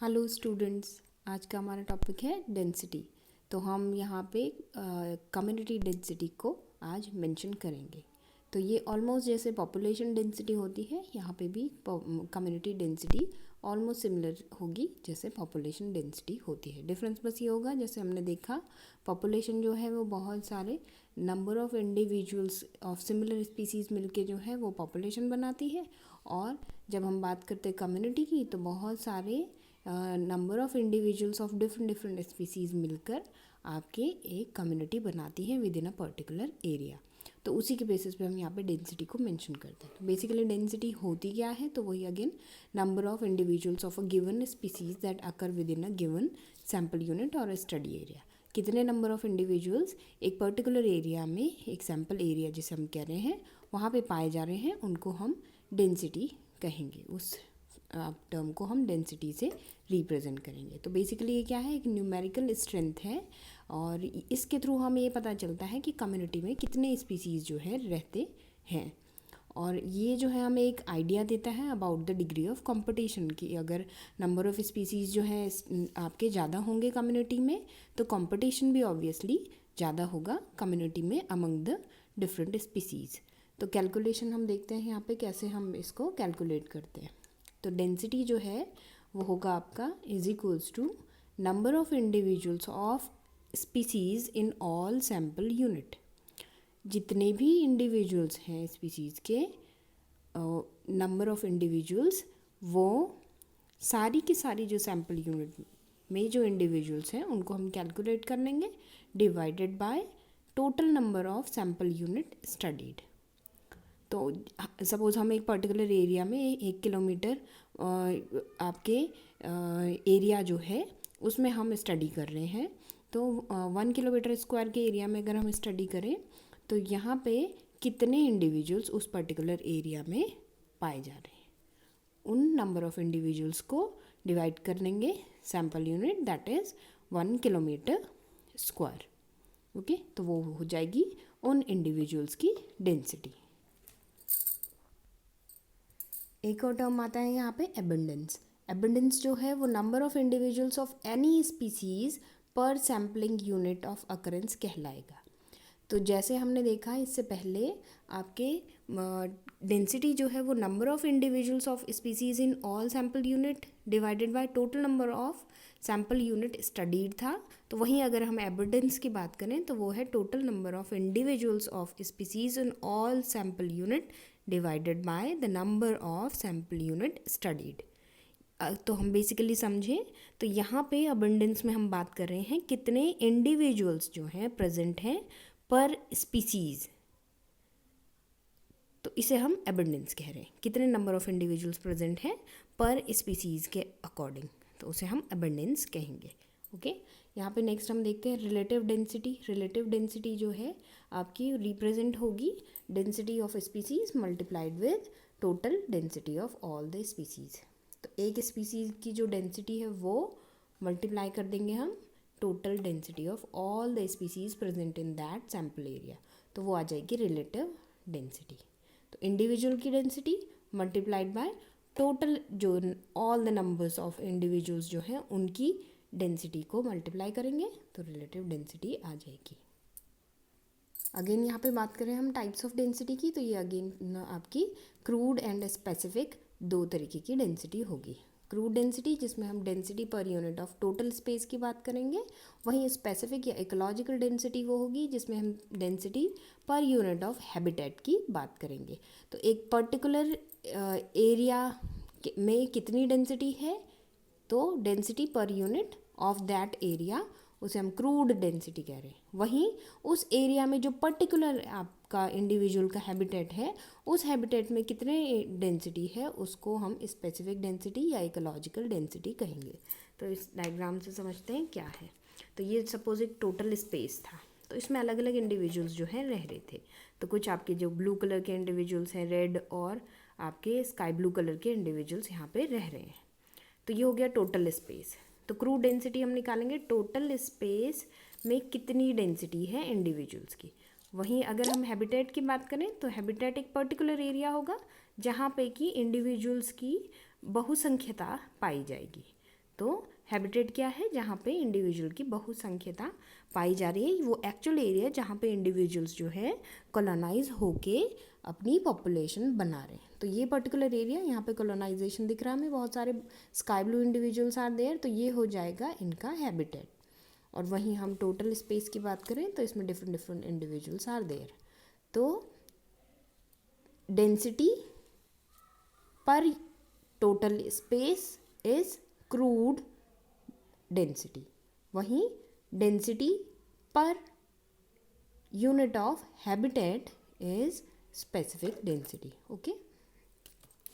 Hello students, आज का हमारा टॉपिक है डेंसिटी। तो हम यहाँ पे कम्युनिटी डेंसिटी को आज मेंशन करेंगे। तो ये ऑलमोस्ट जैसे पॉपुलेशन डेंसिटी होती है, यहाँ पे भी कम्युनिटी डेंसिटी ऑलमोस्ट सिमिलर होगी जैसे पॉपुलेशन डेंसिटी होती है। डिफरेंस बस ये होगा, जैसे हमने देखा पॉपुलेशन जो है वो बहुत सारे number of individuals of similar species मिलके जो है वो पॉपुलेशन बनाती है। और जब हम बात करते हैं कम्युनिटी की, तो बहुत सारे number of individuals of different different species मिलकर आपके एक कम्युनिटी बनाती है with in a particular area. तो उसी के बेसिस पे हम यहाँ पे डेंसिटी को मेंशन करते हैं। तो बेसिकली डेंसिटी होती क्या है, तो वही again number of individuals of a given species that occur with in a given sample unit और स्टडी एरिया। कितने नंबर ऑफ़ इंडिविजुअल्स एक पर्टिकुलर एरिया में, एक सैम्पल एरिया जिसे हम कह रहे हैं, वहाँ पे पाए जा रहे हैं, उनको हम डेंसिटी कहेंगे। उस टर्म को हम डेंसिटी से रिप्रेजेंट करेंगे। तो बेसिकली ये क्या है, एक न्यूमेरिकल स्ट्रेंथ है और इसके थ्रू हमें ये पता चलता है कि कम्युनिटी में कितने स्पीसीज़ जो है रहते हैं। और ये जो है हमें एक आइडिया देता है about the degree of competition की। अगर नंबर ऑफ़ स्पीसीज़ जो है आपके ज़्यादा होंगे कम्युनिटी में, तो कंपटीशन भी ऑब्वियसली ज़्यादा होगा कम्युनिटी में अमंग द डिफरेंट स्पीसीज़। तो कैलकुलेशन हम देखते हैं यहाँ पे कैसे हम इसको कैलकुलेट करते हैं। तो डेंसिटी जो है वो होगा आपका is equals to number of individuals of species in all sample unit. जितने भी इंडिविजुअल्स हैं स्पीसीज़ के, नंबर ऑफ़ इंडिविजुअल्स, वो सारी की सारी जो सैम्पल यूनिट में जो इंडिविजुअल्स हैं उनको हम कैलकुलेट कर लेंगे divided by total number of sample unit studied. तो सपोज़ हम एक पर्टिकुलर एरिया में 1 किलोमीटर आपके एरिया जो है उसमें हम स्टडी कर रहे हैं। तो 1 किलोमीटर स्क्वायर के एरिया में अगर हम स्टडी करें, तो यहाँ पे कितने इंडिविजुअल्स उस पर्टिकुलर एरिया में पाए जा रहे हैं, उन नंबर ऑफ़ इंडिविजुअल्स को डिवाइड कर लेंगे sample unit, that is 1 kilometre square. Okay, तो वो हो जाएगी उन इंडिविजुअल्स की डेंसिटी। एक और टर्म आता है यहाँ पे एबंडेंस। एबंडेंस जो है वो number of individuals of any species पर सैम्पलिंग यूनिट ऑफ अकरेंस कहलाएगा। तो जैसे हमने देखा इससे पहले, आपके डेंसिटी जो है वो number of individuals of species in all sample unit divided by total number of sample unit studied था। तो वहीं अगर हम एबंडेंस की बात करें तो वो है total number of individuals of species in all sample unit divided by the number of sample unit studied. तो हम बेसिकली समझें तो यहाँ पे अबंडेंस में हम बात कर रहे हैं कितने इंडिविजुअल्स जो हैं प्रेजेंट हैं पर स्पीसीज़। तो इसे हम एबंडेंस कह रहे हैं, कितने नंबर ऑफ़ इंडिविजुअल्स प्रेजेंट हैं पर स्पीसीज़ के अकॉर्डिंग, तो उसे हम एबंडेंस कहेंगे। ओके, यहाँ पे नेक्स्ट हम देखते हैं रिलेटिव डेंसिटी। रिलेटिव डेंसिटी जो है आपकी रिप्रेजेंट होगी density of species multiplied with total density of all the species. तो एक स्पीसीज़ की जो डेंसिटी है वो मल्टीप्लाई कर देंगे हम total density of all the species present in that sample area, तो वो आ जाएगी रिलेटिव डेंसिटी। तो इंडिविजुअल की डेंसिटी मल्टीप्लाइड बाय टोटल जो all the numbers of individuals जो हैं उनकी डेंसिटी को मल्टीप्लाई करेंगे तो रिलेटिव डेंसिटी आ जाएगी। अगेन यहाँ पे बात करें हम टाइप्स ऑफ डेंसिटी की, तो ये अगेन आपकी क्रूड एंड स्पेसिफिक दो तरीके की डेंसिटी होगी। क्रूड डेंसिटी जिसमें हम डेंसिटी पर यूनिट ऑफ टोटल स्पेस की बात करेंगे, वहीं स्पेसिफिक या इकोलॉजिकल डेंसिटी वो होगी जिसमें हम डेंसिटी पर यूनिट ऑफ हैबिटेट की बात करेंगे। तो एक पर्टिकुलर एरिया में कितनी डेंसिटी है, तो डेंसिटी पर यूनिट ऑफ दैट एरिया, उसे हम क्रूड डेंसिटी कह रहे हैं। वहीं उस एरिया में जो पर्टिकुलर आपका इंडिविजुअल का हैबिटेट है, उस हैबिटेट में कितने डेंसिटी है उसको हम स्पेसिफिक डेंसिटी या इकोलॉजिकल डेंसिटी कहेंगे। तो इस डायग्राम से समझते हैं क्या है। तो ये सपोज एक टोटल स्पेस था, तो इसमें अलग अलग इंडिविजुअल्स जो हैं रह रहे थे। तो कुछ आपके जो ब्लू कलर के इंडिविजुअल्स हैं, रेड और आपके स्काई ब्लू कलर के इंडिविजुअल्स यहाँ पे रह रहे हैं। तो ये हो गया टोटल स्पेस। तो क्रूड डेंसिटी हम निकालेंगे टोटल स्पेस में कितनी डेंसिटी है इंडिविजुअल्स की। वहीं अगर हम हैबिटेट की बात करें तो हैबिटेट एक पर्टिकुलर एरिया होगा जहाँ पे कि इंडिविजुअल्स की बहुसंख्यता पाई जाएगी। तो हैबिटेट क्या है? जहाँ पे इंडिविजुअल की बहुसंख्यता पाई जा रही है, वो एक्चुअल एरिया जहाँ पे इंडिविजुअल्स जो है कॉलोनाइज होके अपनी पॉपुलेशन बना रहे हैं। तो ये पर्टिकुलर एरिया, यहाँ पे कॉलोनाइजेशन दिख रहा है हमें, बहुत सारे sky blue individuals are there, तो ये हो जाएगा इनका हैबिटेट। और वहीं हम टोटल स्पेस की बात करें तो इसमें different different individuals are there. तो डेंसिटी पर total space is crude density, वहीं डेंसिटी पर unit of habitat is specific density. Okay,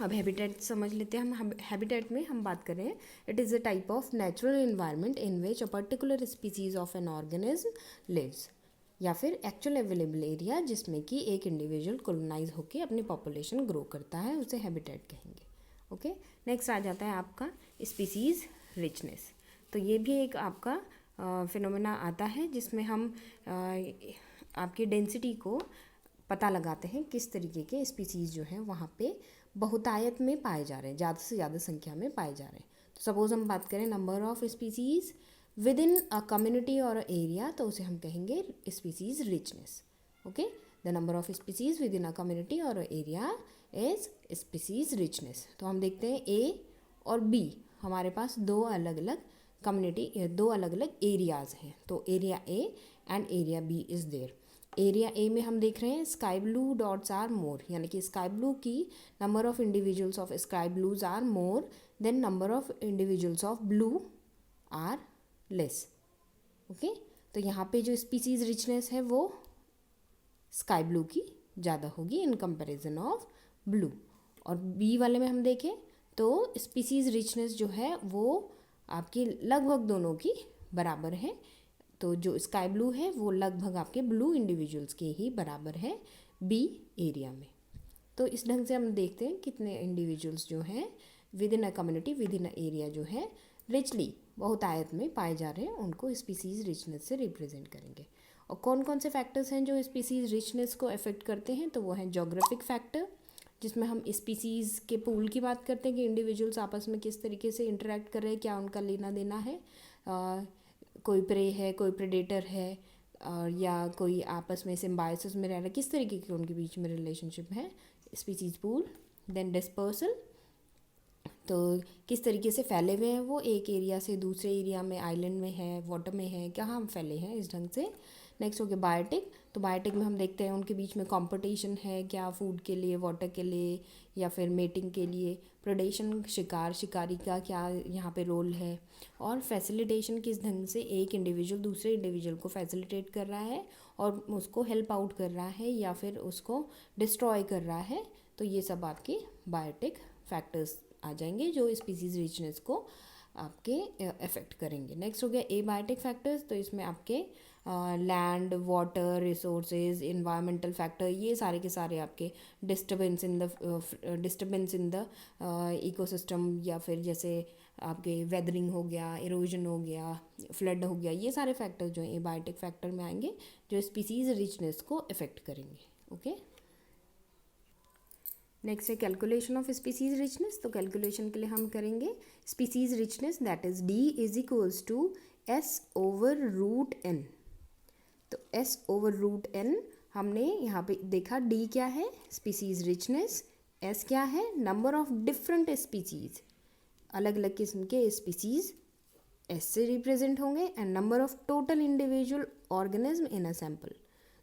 अब हैबिटेट समझ लेते हैं हम। हैबिटेट में हम बात कर रहे हैं, it is a type of natural environment in which a particular species of an organism lives, या फिर एक्चुअल अवेलेबल एरिया जिसमें कि एक इंडिविजुअल कॉलोनाइज होकर अपनी पॉपुलेशन ग्रो करता है, उसे हैबिटेट कहेंगे। ओके, नेक्स्ट आ जाता है आपका स्पीसीज रिचनेस। तो ये भी एक आपका फिनोमेना आता है जिसमें हम आपकी डेंसिटी को पता लगाते हैं किस तरीके के स्पीसीज़ जो हैं वहाँ पे बहुतायत में पाए जा रहे हैं, ज़्यादा से ज़्यादा संख्या में पाए जा रहे हैं। तो सपोज़ हम बात करें number of species with in a community और एरिया, तो उसे हम कहेंगे species richness. Okay, the number of species with in a community और एरिया इज़ स्पीसीज़ रिचनेस। तो हम देखते हैं ए और बी, हमारे पास दो अलग अलग कम्युनिटी, दो अलग अलग एरियाज़ हैं। तो area A and area B is there. Area A में हम देख रहे हैं sky blue dots are more, यानी कि स्काई ब्लू की number of individuals of sky blues are more than number of individuals of blue are less. Okay, तो यहाँ पे जो स्पीसीज़ रिचनेस है वो स्काई ब्लू की ज़्यादा होगी इन कंपैरिजन ऑफ ब्लू। और बी वाले में हम देखें तो स्पीसीज़ रिचनेस जो है वो आपकी लगभग दोनों की बराबर है। तो जो स्काई ब्लू है वो लगभग आपके ब्लू इंडिविजुअल्स के ही बराबर है बी एरिया में। तो इस ढंग से हम देखते हैं कितने इंडिविजुअल्स जो हैं with in a community, with in a area जो है रिचली बहुतायत में पाए जा रहे हैं, उनको स्पीसीज़ रिचनेस से रिप्रेजेंट करेंगे। और कौन कौन से फैक्टर्स हैं जो स्पीसीज़ रिचनेस को अफेक्ट करते हैं? तो वो हैं जोग्राफिक फैक्टर, जिसमें हम स्पीसीज़ के पूल की बात करते हैं कि इंडिविजुअल्स आपस में किस तरीके से इंटरेक्ट कर रहे हैं, क्या उनका लेना देना है, कोई प्रे है, कोई प्रेडेटर है, और या कोई आपस में सिम्बायोसिस में रह रहा है, किस तरीके के उनके बीच में रिलेशनशिप है, स्पीसीज़ पूल। देन डिस्पर्सल, तो किस तरीके से फैले हुए हैं वो, एक एरिया से दूसरे एरिया में, आइलैंड में है, वाटर में है, कहाँ हम फैले हैं, इस ढंग से। नेक्स्ट हो गया बायोटिक। तो बायोटिक में हम देखते हैं उनके बीच में कंपटीशन है, क्या फूड के लिए, वाटर के लिए, या फिर मेटिंग के लिए। प्रेडेशन, शिकारी का क्या यहाँ पे रोल है। और फैसिलिटेशन, किस ढंग से एक इंडिविजुअल दूसरे इंडिविजुअल को फैसिलिटेट कर रहा है और उसको हेल्प आउट कर रहा है या फिर उसको डिस्ट्रॉय कर रहा है। तो ये सब आपके बायोटिक फैक्टर्स आ जाएंगे जो स्पीसीज़ रिचनेस को आपके अफेक्ट करेंगे। नेक्स्ट हो गया ए बायोटिक फैक्टर्स। तो इसमें आपके land, water resources, environmental factor, ये सारे के सारे आपके डिस्टर्बेंस इन द इकोसिस्टम, या फिर जैसे आपके वेदरिंग हो गया, इरोजन हो गया, फ्लड हो गया, ये सारे फैक्टर्स जो हैं ए बायोटिक फैक्टर में आएंगे जो स्पीसीज़ रिचनेस को अफेक्ट करेंगे। ओके, नेक्स्ट है कैलकुलेशन ऑफ स्पीसीज़ रिचनेस। तो कैलकुलेशन के लिए हम करेंगे species richness that is D is equals to S over root N. तो एस ओवर रूट एन हमने यहाँ पे देखा, डी क्या है स्पीसीज़ रिचनेस, एस क्या है नंबर ऑफ डिफरेंट स्पीसीज़, अलग अलग किस्म के स्पीसीज़ एस से रिप्रेजेंट होंगे, and number of total individual organism in a sample.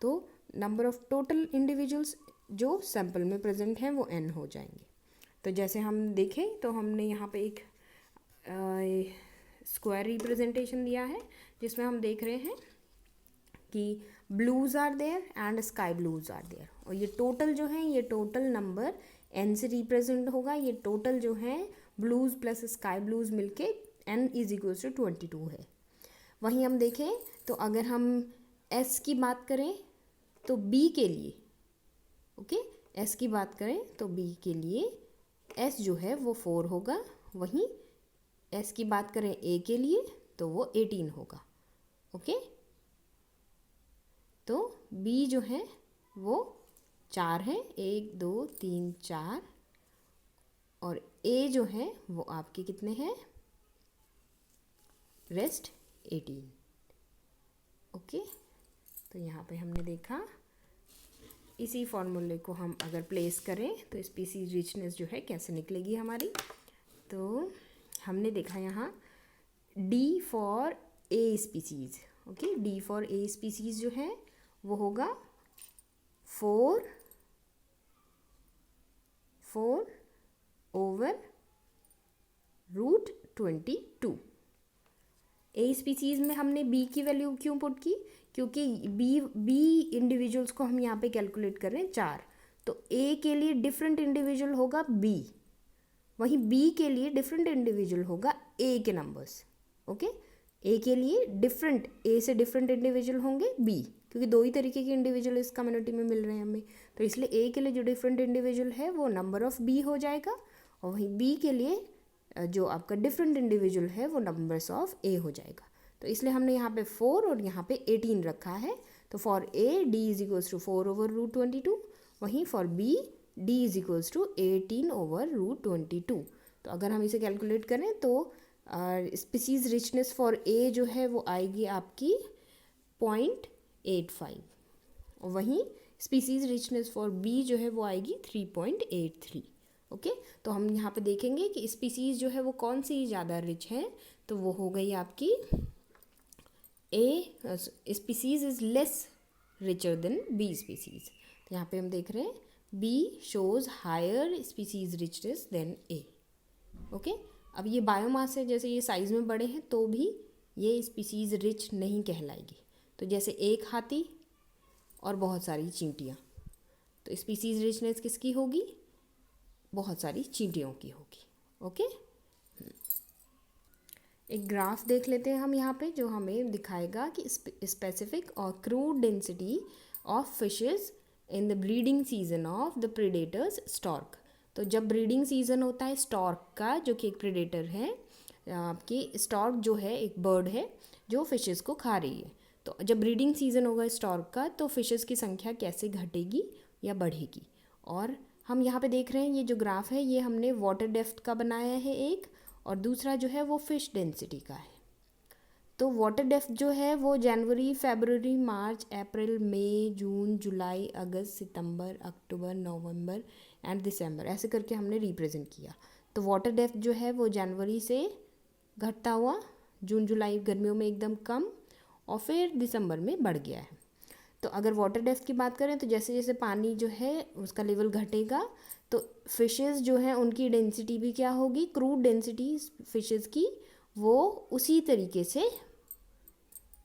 तो नंबर ऑफ टोटल इंडिविजुअल्स जो सैंपल में प्रेजेंट हैं वो n हो जाएंगे। तो जैसे हम देखें तो हमने यहाँ पे एक स्क्वायर रिप्रेजेंटेशन दिया है जिसमें हम देख रहे हैं कि blues are there and sky blues are there, और ये टोटल जो है ये टोटल नंबर n से रिप्रेजेंट होगा। ये टोटल जो है ब्लूज प्लस स्काई ब्लूज मिलके n इज इक्वल्स टू 22 है। वहीं हम देखें तो अगर हम s की बात करें तो b के लिए, ओके, s की बात करें तो b के लिए s जो है वो 4 होगा। वहीं s की बात करें a के लिए तो वो 18 होगा। ओके, तो b जो है वो 4 है, 1 2 3 4, और a जो है वो आपके कितने हैं रेस्ट 18। ओके, तो यहाँ पे हमने देखा, इसी फॉर्मूले को हम अगर प्लेस करें तो स्पीसीज रिचनेस जो है कैसे निकलेगी हमारी। तो हमने देखा यहाँ D for a species. Okay, D for a species जो है वो होगा 4/√22। ए स्पीसीज में हमने बी की वैल्यू क्यों पुट की, क्योंकि बी इंडिविजुअल्स को हम यहाँ पे कैलकुलेट कर रहे हैं 4, तो ए के लिए डिफरेंट इंडिविजुअल होगा बी, वहीं बी के लिए डिफरेंट इंडिविजुअल होगा ए के नंबर्स। ओके, ए के लिए डिफरेंट, ए से डिफरेंट इंडिविजुअल होंगे बी, क्योंकि दो ही तरीके के इंडिविजुअल इस कम्युनिटी में मिल रहे हैं हमें, तो इसलिए ए के लिए जो डिफरेंट इंडिविजुअल है वो नंबर ऑफ बी हो जाएगा, और वहीं बी के लिए जो आपका डिफरेंट इंडिविजुअल है वो नंबर्स ऑफ ए हो जाएगा। तो इसलिए हमने यहाँ पे 4 और यहाँ पे 18 रखा है। तो for A D is equals to 4/√22, वहीं for B D is equals to 18/√22। तो अगर हम इसे कैलकुलेट करें तो स्पीसीज रिचनेस फॉर ए जो है वो आएगी आपकी 0.85, और वहीं स्पीसीज रिचनेस फॉर बी जो है वो आएगी 3.83। ओके, तो हम यहाँ पे देखेंगे कि स्पीसीज जो है वो कौन सी ज़्यादा रिच है, तो वो हो गई आपकी A species is less richer than B species. तो यहाँ पे हम देख रहे हैं B shows higher species richness than A. Okay, अब ये बायोमास है, जैसे ये साइज़ में बड़े हैं तो भी ये स्पीसीज रिच नहीं कहलाएगी। तो जैसे एक हाथी और बहुत सारी चींटियाँ, तो स्पीसीज रिचनेस किसकी होगी, बहुत सारी चींटियों की होगी। ओके, एक ग्राफ देख लेते हैं हम यहाँ पे, जो हमें दिखाएगा कि स्पेसिफिक और crude density of fishes in the breeding season of the predators stork. तो जब ब्रीडिंग सीजन होता है स्टॉर्क का, जो कि एक प्रेडेटर है, आपकी स्टॉर्क जो है एक बर्ड है जो फिशेस को खा रही है, तो जब ब्रीडिंग सीजन होगा स्टॉर्क का तो फिशेस की संख्या कैसे घटेगी या बढ़ेगी। और हम यहाँ पे देख रहे हैं ये जो ग्राफ है ये हमने वाटर डेप्थ का बनाया है एक, और दूसरा जो है वो फिश डेंसिटी का है। तो वाटर डेप्थ जो है वो जनवरी, फरवरी, मार्च, अप्रैल, मई, जून, जुलाई, अगस्त, सितंबर, अक्टूबर, नवंबर एंड दिसंबर, ऐसे करके हमने रिप्रेजेंट किया। तो वाटर डेप्थ जो है वो जनवरी से घटता हुआ जून जुलाई गर्मियों में एकदम कम, और फिर दिसंबर में बढ़ गया है। तो अगर वाटर डेप्थ की बात करें तो जैसे जैसे पानी जो है उसका लेवल घटेगा तो फिशेस जो हैं उनकी डेंसिटी भी क्या होगी, क्रूड डेंसिटी फिशेस की वो उसी तरीके से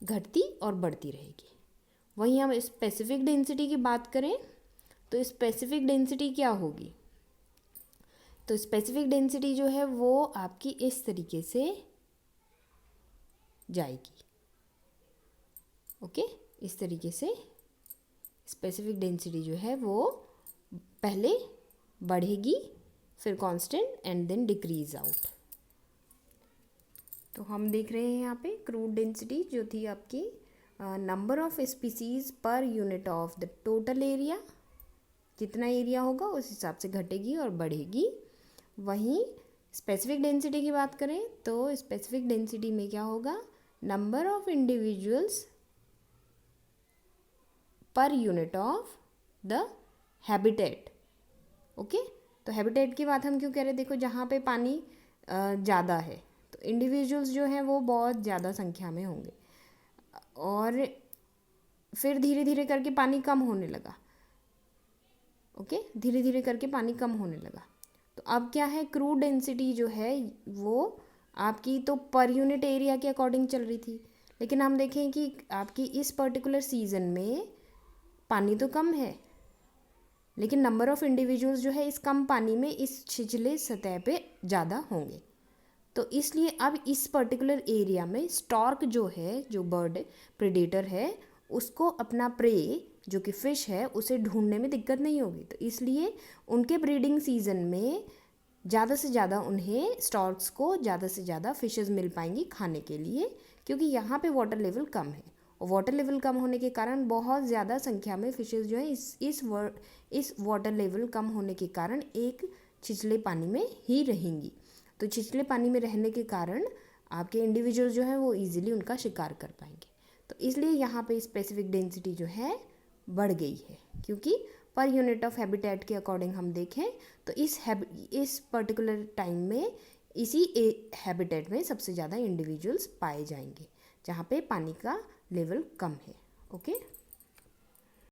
घटती और बढ़ती रहेगी। वहीं हम स्पेसिफिक डेंसिटी की बात करें तो स्पेसिफिक डेंसिटी क्या होगी, तो स्पेसिफिक डेंसिटी जो है वो आपकी इस तरीके से जाएगी। ओके, इस तरीके से स्पेसिफिक डेंसिटी जो है वो पहले बढ़ेगी, फिर constant and then decrease out. तो हम देख रहे हैं यहाँ पे क्रूड डेंसिटी जो थी आपकी नंबर ऑफ स्पीसीज पर unit of the total area, जितना एरिया होगा उस हिसाब से घटेगी और बढ़ेगी। वहीं स्पेसिफिक डेंसिटी की बात करें तो स्पेसिफिक डेंसिटी में क्या होगा, नंबर ऑफ इंडिविजुअल्स पर unit of the habitat. Okay, तो हैबिटेट की बात हम क्यों कह रहे हैं, देखो जहाँ पे पानी ज़्यादा है तो इंडिविजुअल्स जो हैं वो बहुत ज़्यादा संख्या में होंगे, और फिर धीरे धीरे करके पानी कम होने लगा। ओके, धीरे धीरे करके पानी कम होने लगा, तो अब क्या है, क्रूड डेंसिटी जो है वो आपकी तो पर यूनिट एरिया के अकॉर्डिंग चल रही थी, लेकिन हम देखें कि आपकी इस पर्टिकुलर सीज़न में पानी तो कम है, लेकिन नंबर ऑफ़ इंडिविजुअल्स जो है इस कम पानी में इस छिछले सतह पे ज़्यादा होंगे। तो इसलिए अब इस पर्टिकुलर एरिया में स्टॉर्क जो है, जो बर्ड प्रेडेटर है, उसको अपना प्रे जो कि फ़िश है उसे ढूंढने में दिक्कत नहीं होगी। तो इसलिए उनके ब्रीडिंग सीज़न में ज़्यादा से ज़्यादा उन्हें स्टॉर्क्स को ज़्यादा से ज़्यादा फिशेस मिल पाएंगी खाने के लिए, क्योंकि यहाँ पे वाटर लेवल कम है, और वाटर लेवल कम होने के कारण बहुत ज़्यादा संख्या में फिशेस जो है इस वाटर लेवल कम होने के कारण एक छिछले पानी में ही रहेंगी। तो छिछले पानी में रहने के कारण आपके इंडिविजुअल जो है वो इजीली उनका शिकार कर पाएंगे। तो इसलिए यहाँ पे स्पेसिफिक डेंसिटी जो है बढ़ गई है, क्योंकि पर यूनिट ऑफ हैबिटेट के अकॉर्डिंग हम देखें तो इस पर्टिकुलर टाइम में इसी हैबिटेट में सबसे ज़्यादा इंडिविजुअल्स पाए जाएंगे जहाँ पे पानी का लेवल कम है। ओके।